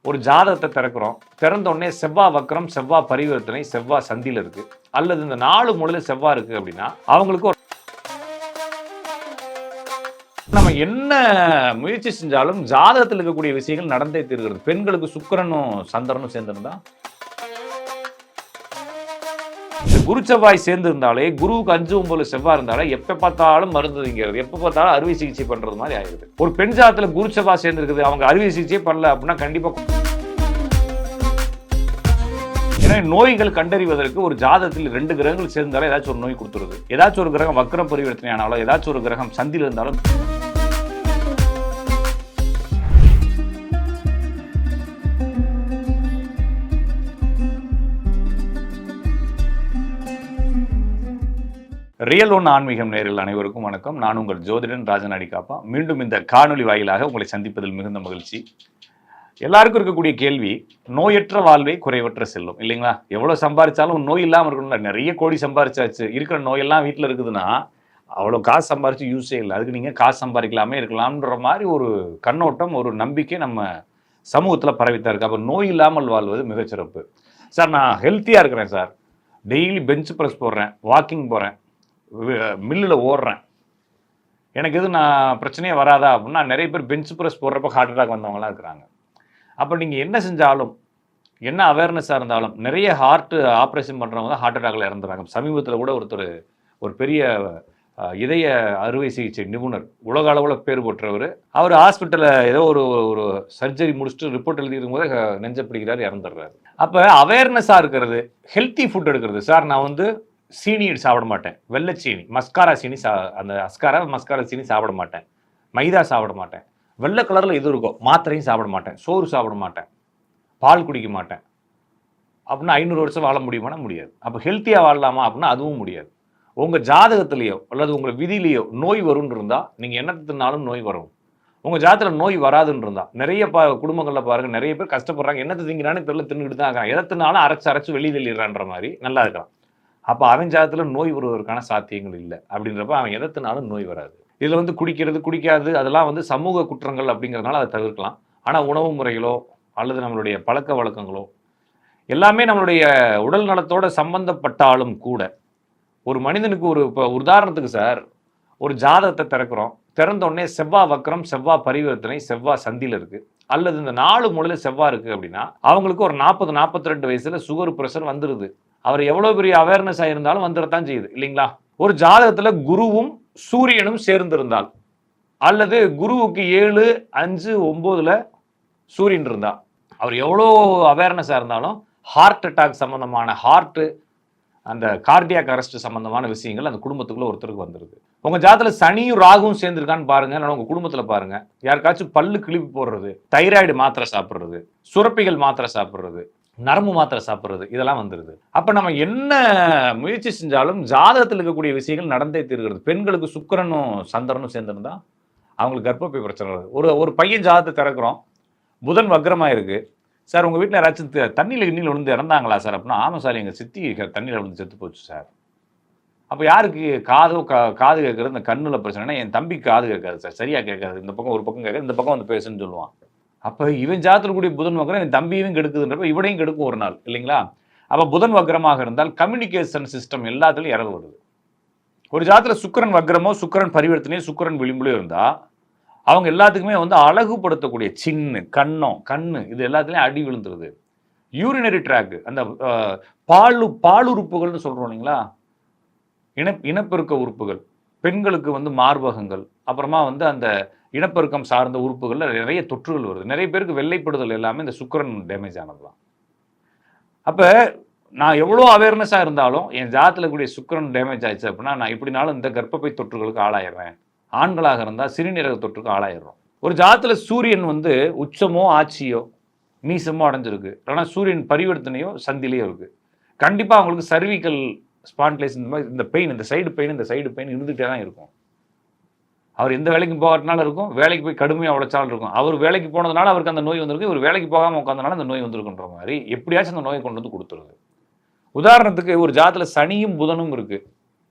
ஒரு ஜாதகத்தை திறக்கிறோம். திறந்த உடனே செவ்வாய் வக்ரம், செவ்வாய் பரிவர்த்தனை, செவ்வாய் சந்தியில இருக்கு. அல்லது இந்த 4 மூலையில செவ்வாய் இருக்கு அப்படின்னா, அவங்களுக்கு ஒரு நம்ம என்ன முயற்சி செஞ்சாலும் ஜாதகத்தில் இருக்கக்கூடிய விஷயங்கள் நடந்தே தீர்கிறது. பெண்களுக்கு சுக்கிரனும் சந்திரனும் சேர்ந்திருந்தா, இந்த குரு செவ்வாய் சேர்ந்து இருந்தாலே, குருவுக்கு 5, 9 செவ்வாய் இருந்தாலே எப்ப பார்த்தாலும் மருந்துங்கிறது, எப்ப பார்த்தாலும் அறுவை சிகிச்சை பண்றது மாதிரி ஆயிடுது. ஒரு பெண் ஜாதகத்துல குரு செவ்வாய் சேர்ந்து இருக்குது, அவங்க அறுவை சிகிச்சை பண்ணல அப்படின்னா கண்டிப்பா ஏன்னா நோய்கள் கண்டறிவதற்கு ஒரு ஜாதகத்தில் 2 கிரகங்கள் சேர்ந்தாலும் ஏதாச்சும் ஒரு நோய் கொடுத்துருது. ஏதாச்சும் ஒரு கிரகம் வக்ரம் பரிவர்த்தனை ஆனாலும், ஏதாச்சும் ஒரு கிரகம் சந்தியில் இருந்தாலும் ரியல் ஒன் ஆன்மீகம் நேயர்கள் அனைவருக்கும் வணக்கம். நான் உங்கள் ஜோதிடன் ராஜன் அடிக்காப்பா. மீண்டும் இந்த காணொலி வாயிலாக உங்களை சந்திப்பதில் மிகுந்த மகிழ்ச்சி. எல்லாருக்கும் இருக்கக்கூடிய கேள்வி, நோயற்ற வாழ்வே குறைவற்ற செல்லும் இல்லைங்களா? எவ்வளோ சம்பாதிச்சாலும் நோய் இல்லாமல் இருக்கணும்ல. நிறைய கோடி சம்பாரிச்சாச்சு, இருக்கிற நோயெல்லாம் வீட்டில் இருக்குதுன்னா அவ்வளோ காசு சம்பாரிச்சு யூஸே இல்லை. அதுக்கு நீங்கள் காசு சம்பாதிக்கலாமே இருக்கலாம்ன்ற மாதிரி ஒரு கண்ணோட்டம், ஒரு நம்பிக்கை நம்ம சமூகத்தில் பரவித்தான் இருக்கு. அப்போ நோய் இல்லாமல் வாழ்வது மிகச்சிறப்பு. சார், நான் ஹெல்த்தியாக இருக்கிறேன் சார், டெய்லி பெஞ்ச் ப்ரெஸ் போடுறேன், வாக்கிங் போகிறேன், மில்லில் ஓடுறேன், எனக்கு எதுவும் நான் பிரச்சனையே வராதா அப்படின்னா, நிறைய பேர் பெஞ்ச் ப்ரெஸ் போடுறப்ப ஹார்ட் அட்டாக் வந்தவங்களாம் இருக்கிறாங்க. அப்போ நீங்கள் என்ன செஞ்சாலும், என்ன அவேர்னஸாக இருந்தாலும், நிறைய ஹார்ட் ஆப்ரேஷன் பண்ணுறவங்க தான் ஹார்ட் அட்டாக்ல இறந்துறாங்க. சமீபத்தில் கூட ஒருத்தர், ஒரு பெரிய இதய அறுவை சிகிச்சை நிபுணர், உலக அளவில் பேர் பெற்றவர், அவர் ஹாஸ்பிட்டலில் ஏதோ ஒரு சர்ஜரி முடிச்சுட்டு ரிப்போர்ட் எழுதிக்கும் போது நெஞ்ச பிடிக்கிறார், இறந்துடுறாரு. அப்போ அவேர்னஸாக இருக்கிறது, ஹெல்த்தி ஃபுட் எடுக்கிறது. சார், நான் வந்து சீனி சாப்பிட மாட்டேன், வெள்ளை சீனி, மஸ்காரா சீனி, அந்த மஸ்காரா சீனி சாப்பிட மாட்டேன், மைதா சாப்பிட மாட்டேன், வெள்ளை கலரில் எது இருக்கும் மாத்திரையும் சாப்பிட மாட்டேன், சோறு சாப்பிட மாட்டேன், பால் குடிக்க மாட்டேன் அப்படின்னா 500 வருஷம் வாழ முடியுமானா முடியாது. அப்போ ஹெல்த்தியாக வாழலாமா அப்படின்னா அதுவும் முடியாது. உங்கள் ஜாதகத்திலேயோ அல்லது உங்கள் விதியிலேயோ நோய் வரும்னு இருந்தால் நீங்கள் என்னத்தினாலும் நோய் வரும். உங்கள் ஜாதகத்தில் நோய் வராதுன்னு இருந்தால், நிறைய குடும்பங்களில் பாருங்கள், நிறைய பேர் கஷ்டப்படுறாங்க, என்னத்தை திங்கிறான்னு தெரியல, தின்னுக்கிட்டு தான் இருக்காங்க, எதத்தினாலும் அரைச்சு வெளியே தள்ளிடுறான்ற மாதிரி நல்லா இருக்கான். அப்போ அவன் ஜாதகத்தில் நோய் வருவதற்கான சாத்தியங்கள் இல்லை. அப்படின்றப்ப அவன் எதத்தினாலும் நோய் வராது. இதில் வந்து குடிக்கிறது குடிக்காது அதெல்லாம் வந்து சமூக குற்றங்கள் அப்படிங்கிறதுனால அதை தவிர்க்கலாம். ஆனால் உணவு முறைகளோ அல்லது நம்மளுடைய பழக்க வழக்கங்களோ எல்லாமே நம்மளுடைய உடல் நலத்தோட சம்பந்தப்பட்டாலும் கூட, ஒரு மனிதனுக்கு இப்போ உதாரணத்துக்கு சார், ஒரு ஜாதகத்தை திறக்கிறோம். திறந்த உடனே செவ்வாய் வக்ரம், செவ்வாய் பரிவர்த்தனை, செவ்வாய் சந்தியில் இருக்கு. அல்லது இந்த 4 மூலையில செவ்வாய் இருக்கு அப்படின்னா, அவங்களுக்கு ஒரு 40, 42 வயசுல சுகர் பிரஷர் வந்துடுது. அவர் எவ்வளோ பெரிய அவேர்னஸ் ஆயிருந்தாலும் வந்துடத்தான் செய்யுது இல்லைங்களா? ஒரு ஜாதகத்துல குருவும் சூரியனும் சேர்ந்திருந்தால், அல்லது குருவுக்கு 7, 5, 9ல சூரியன் இருந்தா, அவர் எவ்வளோ அவேர்னஸாக இருந்தாலும் ஹார்ட் அட்டாக் சம்பந்தமான, அந்த கார்டியாக் அரெஸ்ட் சம்பந்தமான விஷயங்கள் அந்த குடும்பத்துக்குள்ள ஒருத்தருக்கு வந்துருது. உங்க ஜாதகத்துல சனியும் ராகுவும் சேர்ந்திருக்கான்னு பாருங்க. உங்க குடும்பத்துல பாருங்க, யாருக்காச்சும் பல்லு கிளிப்பு போடுறது, தைராய்டு மாத்திரை சாப்பிடுறது, சுரப்பிகள் மாத்திரை சாப்பிடுறது, நரம்பு மாத்திரை சாப்பிட்றது, இதெல்லாம் வந்துடுது. அப்போ நம்ம என்ன முயற்சி செஞ்சாலும் ஜாதகத்தில் இருக்கக்கூடிய விஷயங்கள் நடந்தே தீர்கிறது. பெண்களுக்கு சுக்கிரனும் சந்திரனும் சேர்ந்துருந்தா அவங்களுக்கு கர்ப்பப்பை பிரச்சனை வருது. ஒரு பையன் ஜாதகத்தை திறக்கிறோம், புதன் வக்ரமாக இருக்கு. சார், உங்கள் வீட்டில் யாராச்சும் தண்ணியில் விழுந்து இறந்தாங்களா சார் அப்படின்னா, ஆமாம் சார், எங்கள் சித்தி தண்ணியில் விழுந்து செத்து போச்சு சார். அப்போ யாருக்கு காது கேட்கறது, இந்த கண்ணில் பிரச்சனைனா என் தம்பிக்கு காது கேட்காது சார், சரியாக கேட்காது, இந்த பக்கம் ஒரு பக்கம் கேட்காது, இந்த பக்கம் வந்து பேசுன்னு சொல்லுவான். அப்போ இவன் ஜாதகத்தில் கூடிய புதன் வக்ரம் என் தம்பியும் கெடுக்குதுன்றப்ப இவனையும் கெடுக்கும் ஒரு நாள் இல்லைங்களா? அப்போ புதன் வக்ரமாக இருந்தால் கம்யூனிகேஷன் சிஸ்டம் எல்லாத்துலையும் இறவு வருது. ஒரு ஜாதகத்தில் சுக்கிரன் வக்ரமோ, சுக்கிரன் பரிவர்த்தனையோ, சுக்கிரன் விளிம்புலையோ இருந்தால் அவங்க எல்லாத்துக்குமே வந்து அழகுபடுத்தக்கூடிய கண்ணு இது எல்லாத்துலேயும் அடி விழுந்துருது. யூரினரி ட்ராக், அந்த பாலுறுப்புகள்னு சொல்கிறோம் இல்லைங்களா, இனப்பெருக்க உறுப்புகள், பெண்களுக்கு வந்து மார்பகங்கள், அப்புறமா வந்து அந்த இனப்பெருக்கம் சார்ந்த உறுப்புகளில் நிறைய தொற்றுகள் வருது. நிறைய பேருக்கு வெள்ளைப்படுதல் எல்லாமே இந்த சுக்கிரன் டேமேஜ் ஆனதுதான். அப்போ நான் எவ்வளோ அவேர்னஸாக இருந்தாலும் என் ஜாதகத்தில் கூடிய சுக்கிரன் டேமேஜ் ஆயிடுச்சு அப்படின்னா, நான் எப்படினாலும் இந்த கர்ப்பப்பை தொற்றுகளுக்கு ஆளாயிடுறேன். ஆண்களாக இருந்தால் சிறுநீரக தொற்றுக்கு ஆளாயிடுறோம். ஒரு ஜாதகத்தில் சூரியன் வந்து உச்சமோ ஆட்சியோ நீசமோ அடைஞ்சிருக்கு, ஆனால் சூரியன் பரிவர்த்தனையோ சந்திலையோ இருக்குது, கண்டிப்பாக அவங்களுக்கு சர்விக்கல் ஸ்பான்டிலைஸ், இந்த பெயின், இந்த சைடு பெயின் இருந்துகிட்டே தான் இருக்கும். அவர் எந்த வேலைக்கும் போகிறதுனால இருக்கும், வேலைக்கு போய் கடுமையாக உழைச்சாலும் இருக்கும். அவர் வேலைக்கு போனதுனால அவருக்கு அந்த நோய் வந்திருக்கு, இவர் வேலைக்கு போகாமல் உட்காந்தனால அந்த நோய் வந்திருக்குன்ற மாதிரி எப்படியாச்சும் அந்த நோயை கொண்டு வந்து கொடுத்துருது. உதாரணத்துக்கு ஒரு ஜாதகத்தில் சனியும் புதனும் இருக்கு,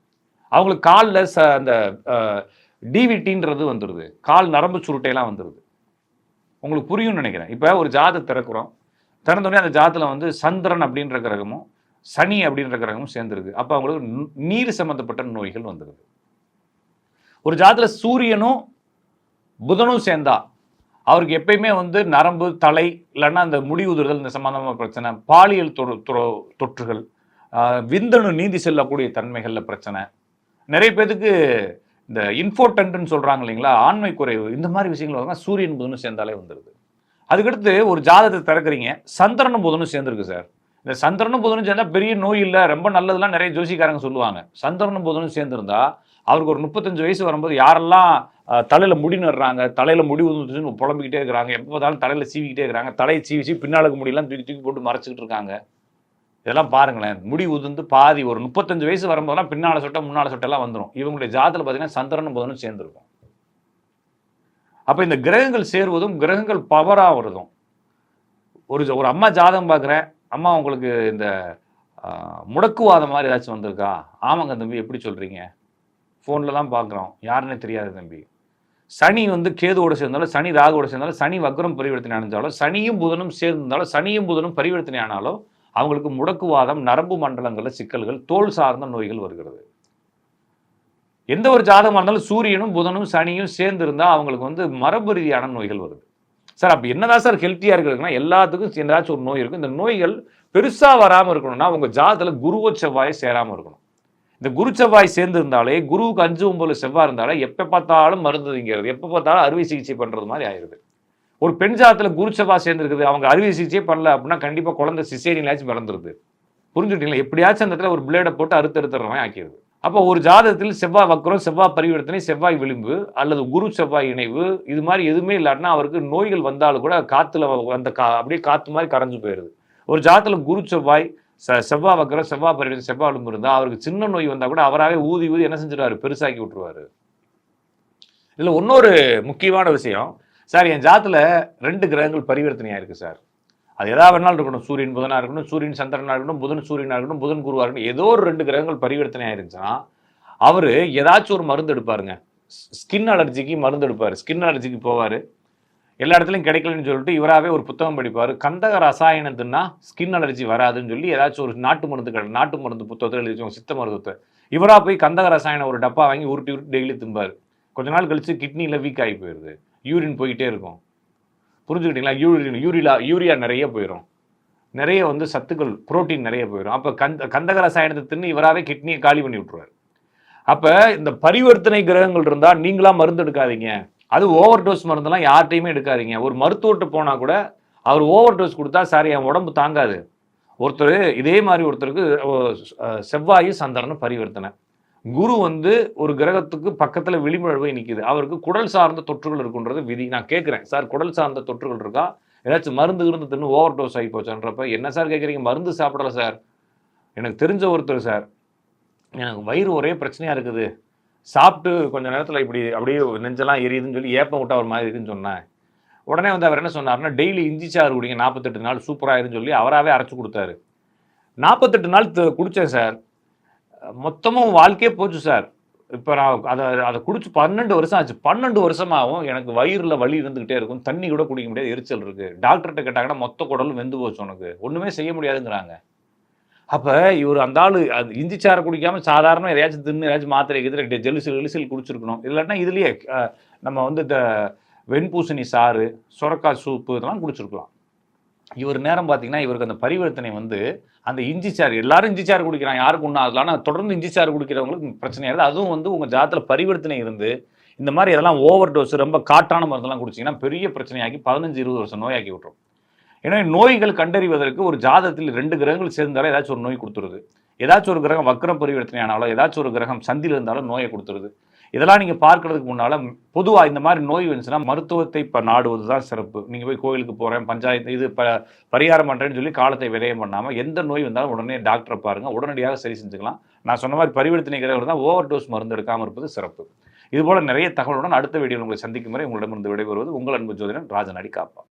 அவங்களுக்கு காலில் அந்த டிவிடின்றது வந்துடுது, கால் நரம்பு சுருட்டையெல்லாம் வந்துடுது. உங்களுக்கு புரியும்னு நினைக்கிறேன். இப்போ ஒரு ஜாதத்தை திறக்கிறோம், திறந்தோடனே அந்த ஜாதத்தில் வந்து சந்திரன் அப்படின்ற கிரகமும் சனி அப்படின்ற கிரகமும் சேர்ந்துருக்கு. அப்போ அவங்களுக்கு நீர் சம்பந்தப்பட்ட நோய்கள் வந்துடுது. ஒரு ஜாதத்தில் சூரியனும் புதனும் சேர்ந்தா அவருக்கு எப்பயுமே வந்து நரம்பு, தலை, இல்லைன்னா அந்த முடி உதிர்தல், இந்த சம்பந்தமான பிரச்சனை, பாலியல் தொற்றுகள், விந்தணு நீந்தி செல்லக்கூடிய தன்மைகளில் பிரச்சனை, நிறைய பேருக்கு இந்த இன்ஃபோடென்ட்னு சொல்கிறாங்க இல்லைங்களா, ஆண்மை குறைவு, இந்த மாதிரி விஷயங்கள் வந்து சூரியன் புதனும் சேர்ந்தாலே வந்துடுது. அதுக்கடுத்து ஒரு ஜாதகத்தை திறக்கிறீங்க, சந்திரனும் புதனும் சேர்ந்துருக்கு சார். இந்த சந்திரனும் புதனும் சேர்ந்தால் பெரிய நோய் இல்லை, ரொம்ப நல்லதுலாம் நிறைய ஜோசிக்காரங்க சொல்லுவாங்க. சந்திரனும் புதனும் சேர்ந்துருந்தா அவருக்கு ஒரு 35 வயசு வரும்போது யாரெல்லாம் தலையில் முடி நடுறாங்க, தலையில் முடி உதுன்னு புலம்பிக்கிட்டே இருக்கிறாங்க, எப்போ பார்த்தாலும் தலையில் சீவிக்கிட்டே இருக்கிறாங்க, தலையை சீவி பின்னாளுக்கு முடியெல்லாம் தூக்கி தூக்கி போட்டு மறைச்சிக்கிட்டு இருக்காங்க, இதெல்லாம் பாருங்களேன். முடி உதிர்ந்து பாதி ஒரு 35 வயசு வரும்போதெல்லாம் பின்னால சொட்டை முன்னால சொட்டெல்லாம் வந்துடும். இவங்களுடைய ஜாதத்தில் பார்த்தீங்கன்னா சந்திரனும் புதனும் சேர்ந்துருக்கும். அப்போ இந்த கிரகங்கள் சேருவதும் கிரகங்கள் பவராக வருதும். ஒரு அம்மா ஜாதகம் பார்க்குறேன், அம்மா உங்களுக்கு இந்த முடக்குவாதம் மாதிரி ஏதாச்சும் வந்திருக்கா? ஆமாங்க தம்பி, எப்படி சொல்கிறீங்க? ஃபோனில் தான் பார்க்குறோம், யாருன்னே தெரியாது தம்பி. சனி வந்து கேதுவோடு சேர்ந்தாலும், சனி ராகுவோடு சேர்ந்தாலும், சனி வக்ரம் பரிவர்த்தனை அடைஞ்சாலும், சனியும் புதனும் சேர்ந்தாலும், சனியும் புதனும் பரிவர்த்தனை ஆனாலும் அவங்களுக்கு முடக்குவாதம், நரம்பு மண்டலங்களில் சிக்கல்கள், தோல் சார்ந்த நோய்கள் வருகிறது. எந்த ஒரு ஜாதகமாக இருந்தாலும் சூரியனும் புதனும் சனியும் சேர்ந்து இருந்தால் அவங்களுக்கு வந்து மரபு ரீதியான நோய்கள் வருது. சார் அப்போ என்னதான் சார் ஹெல்த்தியாக இருக்குதுன்னா, எல்லாத்துக்கும் ஏதாச்சும் ஒரு நோய் இருக்கும். இந்த நோய்கள் பெருசாக வராமல் இருக்கணும்னா உங்கள் ஜாதகத்தில் குருவோ செவ்வாயை சேராமல் இருக்கணும். இந்த குரு செவ்வாய் சேர்ந்து இருந்தாலே, குருவுக்கு 5, 9 செவ்வாய் இருந்தாலே எப்போ பார்த்தாலும் மருந்துங்கிறது, எப்போ பார்த்தாலும் அறுவை சிகிச்சை பண்ணுறது மாதிரி ஆயிடுது. ஒரு பெண் ஜாதத்தில் குரு செவ்வாய் சேர்ந்துருக்குது, அவங்க அறுவை சிகிச்சையே பண்ணல அப்படின்னா கண்டிப்பாக குழந்தை சிசேரியனாச்சும் பிறந்துருது. புரிஞ்சுக்கிட்டீங்களா? எப்படியாச்சும் அந்த இடத்துல ஒரு பிளேடை போட்டு அறுத்துறமே ஆக்கிடுது. அப்போ ஒரு ஜாதகத்தில் செவ்வாய் வக்ரம், செவ்வாய் பரிவர்த்தனை, செவ்வாய் விளிம்பு அல்லது குரு செவ்வாய் இணைவு இது மாதிரி எதுவுமே இல்லாட்டினா அவருக்கு நோய்கள் வந்தாலும் கூட காற்றுல அந்த அப்படியே காற்று மாதிரி கரைஞ்சு போயிடுது. ஒரு ஜாதகத்தில் குரு செவ்வாய், செவ்வாய் வக்ரம், செவ்வாய் பரிவர்த்தனை, செவ்வாய் விளிம்பு இருந்தால் அவருக்கு சின்ன நோய் வந்தால் கூட அவராகவே ஊதி ஊதி என்ன செஞ்சிருவாரு, பெருசாக்கி விட்டுருவாரு. இதில் இன்னொரு முக்கியமான விஷயம் சார், என் ஜாதத்தில் 2 கிரகங்கள் பரிவர்த்தனையாக இருக்குது சார். அது எதாவது வேணாலும் இருக்கணும், சூரியன் புதனாக இருக்கணும், சூரியன் சந்திரனாக இருக்கணும், புதன் சூரியனாக இருக்கணும், புதன் குருவாக இருக்கணும், ஏதோ ஒரு 2 கிரகங்கள் பரிவர்த்தனை ஆயிருந்துச்சுன்னா அவர் ஏதாச்சும் ஒரு மருந்து எடுப்பாருங்க. ஸ்கின் அலர்ஜிக்கு மருந்து எடுப்பார், ஸ்கின் அலர்ஜிக்கு போவார், எல்லா இடத்துலையும் கிடைக்கலன்னு சொல்லிட்டு இவராகவே ஒரு புத்தகம் படிப்பார், கந்தக ரசாயனத்துன்னா ஸ்கின் அலர்ஜி வராதுன்னு சொல்லி ஏதாச்சும் ஒரு நாட்டு மருந்து புத்தகத்தில் எழுதி வச்சுக்கோங்க, சித்த மருத்துவத்தை. இவராக போய் கந்தக ரசாயனம் ஒரு டப்பா வாங்கி உருட்டி டெய்லி திம்பார். கொஞ்ச நாள் கழிச்சு கிட்னியில் வீக் ஆகி போயிடுது, யூரின் போயிட்டே இருக்கும். புரிஞ்சுக்கிட்டீங்களா? யூரியா நிறைய போயிடும், நிறைய வந்து சத்துக்கள் புரோட்டீன் நிறைய போயிடும். அப்போ கந்தக ரசாயனத்தை தின்னு இவராகவே கிட்னியை காலி பண்ணி விட்டுருவார். அப்போ இந்த பரிவர்த்தனை கிரகங்கள் இருந்தால் நீங்களாம் மருந்து எடுக்காதீங்க. அது ஓவர் டோஸ் மருந்தெல்லாம் யார்கிட்டையுமே எடுக்காதீங்க. ஒரு மருத்துவர்கிட்ட போனால் கூட அவர் ஓவர் டோஸ் கொடுத்தா சார் என் உடம்பு தாங்காது. ஒருத்தர் இதே மாதிரி ஒருத்தருக்கு செவ்வாயும் சந்திரனும் பரிவர்த்தனை, குரு வந்து ஒரு கிரகத்துக்கு பக்கத்தில் விளிம்புழவை நிற்கிது, அவருக்கு குடல் சார்ந்த தொற்றுகள் இருக்குன்றது விதி. நான் கேட்குறேன் சார், குடல் சார்ந்த தொற்றுகள் இருக்கா, ஏதாச்சும் மருந்து இருந்து தின்னு ஓவர் டோஸ் ஆகி போச்சான்றப்ப என்ன சார் கேட்குறீங்க, மருந்து சாப்பிடல சார், எனக்கு தெரிஞ்ச ஒருத்தர் சார், எனக்கு வயிறு ஒரே பிரச்சனையாக இருக்குது, சாப்பிட்டு கொஞ்சம் நேரத்தில் இப்படி அப்படியே நெஞ்செல்லாம் எரியுதுன்னு சொல்லி ஏப்பம் விட்டா ஒரு மாதிரி இருக்குன்னு சொன்னேன். உடனே வந்து அவர் என்ன சொன்னார்னா, டெய்லி இஞ்சி சாறு குடிங்க 48 நாள் சூப்பராகிருன்னு சொல்லி அவராகவே அரைச்சி கொடுத்தாரு. 48 நாள் குடித்தேன் சார், மொத்தமும் வாழ்க்கையே போச்சு சார். இப்போ நான் அதை குடிச்சு 12 வருஷம் ஆச்சு. 12 வருஷமாகவும் எனக்கு வயிறில் வலி இருந்துக்கிட்டே இருக்கும், தண்ணி கூட குடிக்க முடியாது, எரிச்சல் இருக்குது. டாக்டர்கிட்ட கேட்டாங்கன்னா மொத்த குடலும் வெந்து போச்சு, உனக்கு ஒன்றுமே செய்ய முடியாதுங்கிறாங்க. அப்போ இவர் அந்த ஆள் அது இஞ்சி சாரை குடிக்காமல் சாதாரண எதையாச்சும் தின்னு ஏதாச்சும் மாத்திரை எதிர ஜெலிசில் குடிச்சிருக்கணும். இல்லாட்டினா இதுலேயே நம்ம வந்து இந்த வெண்பூசணி சாறு, சுரக்காய் சூப்பு இதெல்லாம் குடிச்சிருக்கலாம். இவர் நேரம் பார்த்தீங்கன்னா இவருக்கு அந்த பரிவர்த்தனை வந்து அந்த இஞ்சி சாறு, எல்லாரும் இஞ்சி சாறு குடிக்கிறாங்க, யாருக்கு ஒன்றும் ஆகலாம். ஆனால் தொடர்ந்து இஞ்சி சாறு குடிக்கிறவங்களுக்கு பிரச்சனையாக இருக்குது. அதுவும் வந்து உங்கள் ஜாதத்தில் பரிவர்த்தனை இருந்து இந்த மாதிரி இதெல்லாம் ஓவர் டோஸ் ரொம்ப காட்டான மருந்தெல்லாம் குடிச்சிங்கன்னா பெரிய பிரச்சனையாக்கி 15-20 வருஷம் நோயாக்கி விட்டுரும். ஏன்னா நோய்கள் கண்டறிவதற்கு ஒரு ஜாதத்தில் 2 கிரகங்கள் சேர்ந்தாலும் ஏதாச்சும் ஒரு நோய் கொடுத்துருது. ஏதாச்சும் ஒரு கிரகம் வக்ரம் பரிவர்த்தனை ஆனாலும், ஏதாச்சும் ஒரு கிரகம் சந்தியில் இருந்தாலும் நோயை கொடுத்துருது. இதெல்லாம் நீங்கள் பார்க்கறதுக்கு முன்னால் பொதுவாக இந்த மாதிரி நோய் வந்துச்சுன்னா மருத்துவத்தை இப்போ நாடுவது தான் சிறப்பு. நீங்கள் போய் கோயிலுக்கு போகிறேன், பஞ்சாயத்து இது பரிகாரம் பண்ணுறேன்னு சொல்லி காலத்தை விரயம் பண்ணாமல் எந்த நோய் வந்தாலும் உடனே டாக்டரை பாருங்கள், உடனடியாக சரி செஞ்சுக்கலாம். நான் சொன்ன மாதிரி பரிவர்த்தனை கிரகம் தான் ஓவர் டோஸ் மருந்து எடுக்காமல் இருப்பது சிறப்பு. இதுபோல் நிறைய தகவலுடன் அடுத்த வீடியோவில் உங்களை சந்திக்கும் வரை உங்களிடமிருந்து விடைபெறுவது உங்கள் அன்பு ஜோதிடன் ராஜநாடி காப்பா.